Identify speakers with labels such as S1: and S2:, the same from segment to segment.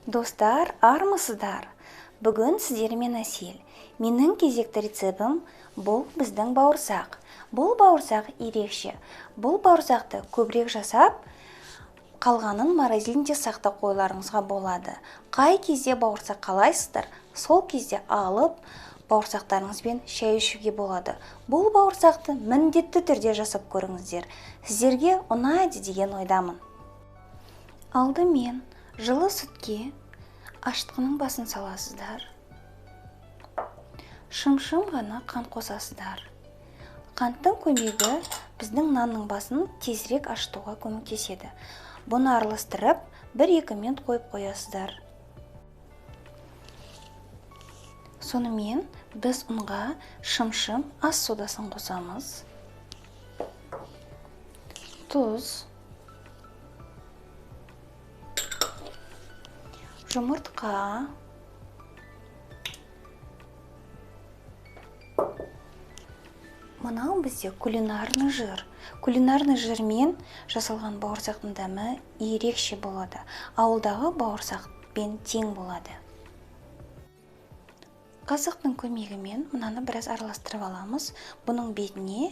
S1: Достар, армысыздар? Бүгін сіздермен әсел. Менің кезекті рецептім бұл біздің бауырсақ. Бұл бауырсақ ерекше. Бұл бауырсақты көбірек жасап, қалғанын морозильде сақтап қоюларыңызға болады. Қай кезде бауырсақ қалайсыздар, сол кезде алып бауырсақтарыңызбен шай ішуге болады. Бұл бауырсақты міндетті түрде жасап көріңіздер. Сіздерге ұнайды деген ойдамын. Алдымен жылы сүтке ашытқының басын саласыздар. Шым-шым ғана қант қосасыздар. Қанттың көмегі біздің нанның басын тезірек ашытуға көмектеседі. Бұны араластырып, 1-2 минут қойып қоясыздар. Сонымен біз ұнға шым-шым ас содасын қосамыз. Тұз, жұмыртқа, мынау бізде кулинарный жыр. Кулинарный жырмен жасалған бауырсақтың дәмі ерекше болады. Ауылдағы бауырсақпен тең болады. Қасықтың көмегімен мынаны біраз араластырып аламыз. Бұның бетіне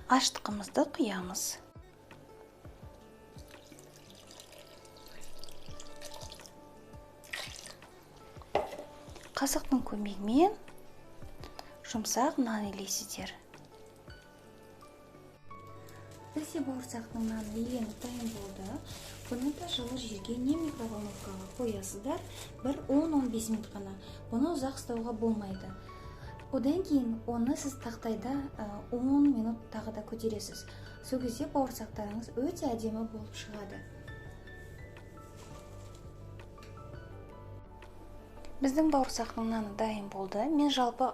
S1: ашытқымызды құямыз. Қасықтың көмегімен жұмсақ нан илейсіздер. Бізде бауырсақтың наны иленіп дайын болды. Бұны да жылы жерге не микроволновкаға қоясыздар. 10-15 минут қана. Бұны ұзақ ұстауға болмайды. Одан кейін оны сіз тақтайда 10 минут тағы да көтересіз. Сол кезде бауырсақтарыңыз өте әдемі болып шығады. Біздің бауырсақтың наны дайын болды. Мен жалпы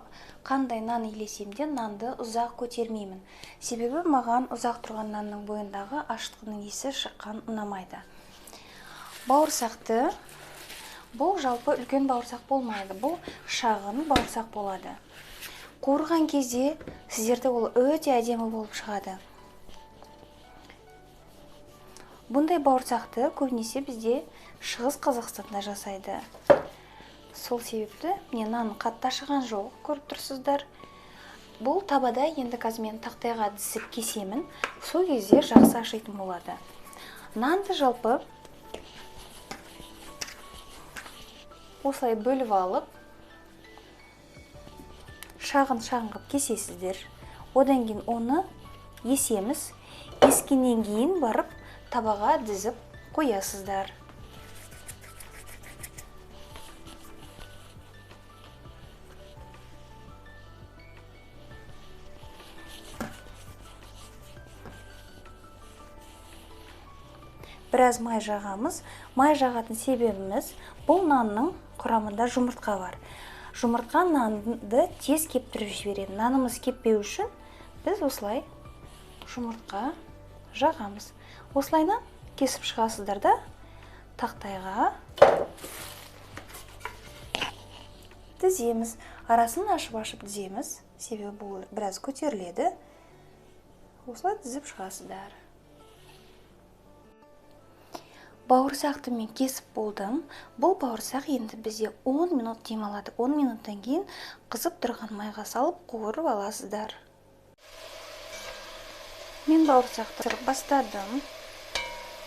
S1: қандай нан илесем де нанды ұзақ көтермеймін. Себебі маған ұзақ тұрған нанның бойындағы ашытқының иісі шыққан ұнамайды. Бауырсақты, бұл жалпы үлкен бауырсақ болмайды. Бұл шағын бауырсақ болады. Қуырған кезде сіздерде ол өте әдемі болып шығады. Бұндай бауырсақты көбінесе бізде Шығыс Қазақстанда жасайды. Сол себепті мен нанның қатты ашыған жоқ, көріп тұрсыздар. Бұл табада енді қазір мен тақтайға дісіп кесемін. Сол кезде жақсы ашитын болады. Нанды жалпы осылай бөліп алып, шағын-шағын қып кесесіздер. Одан кейін оны есеміз. Ескеннен кейін барып табаға дізіп қоясыздар. Біраз май жағамыз. Май жағатын себебіміз бұл нанның құрамында жұмыртқа бар. Жұмыртқа нанды тез кептіріп жібереді. Нанымыз кеппеу үшін біз осылай жұмыртқа жағамыз. Осылайна кесіп шығасыздар да тақтайға тіземіз. Арасын ашып-ашып тіземіз. Себебі бұл біраз көтеріледі. Осылай тізіп шығасыздар. Бауырсақты мен кесіп болдым. Бұл бауырсақ енді бізде 10 минут демалады. 10 минуттан кейін қызып тұрған майға салып қуырып аласыздар. Мен бауырсақты бастадым.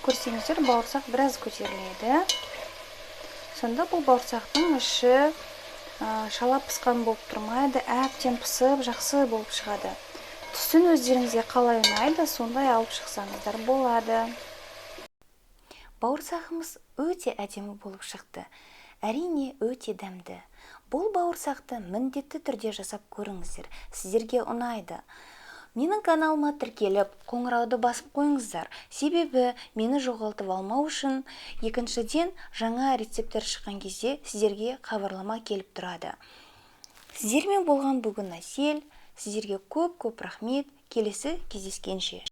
S1: Көрсеңіздер, бауырсақ біраз көтеріледі. Сонда бұл бауырсақтың іші шала пысқан болып тұрмайды, әбден пысып, жақсы болып шығады. Түсін өздеріңізге қалай ұнайды, сондай алып шықсаңыздар болады. Бауырсағымыз өте әдемі болып шықты. Әрине өте дәмді. Бұл бауырсақты міндетті түрде жасап көріңіздер. Сіздерге ұнайды. Менің каналыма тіркеліп, қоңырауды басып қойыңыздар. Себебі мені жоғалтып алмау үшін, екіншіден жаңа рецепттер шыққан кезде сіздерге хабарлама келіп тұрады. Сіздермен болған бүгін әсел. Сіздерге көп-көп рахмет. Келесі кездескенше.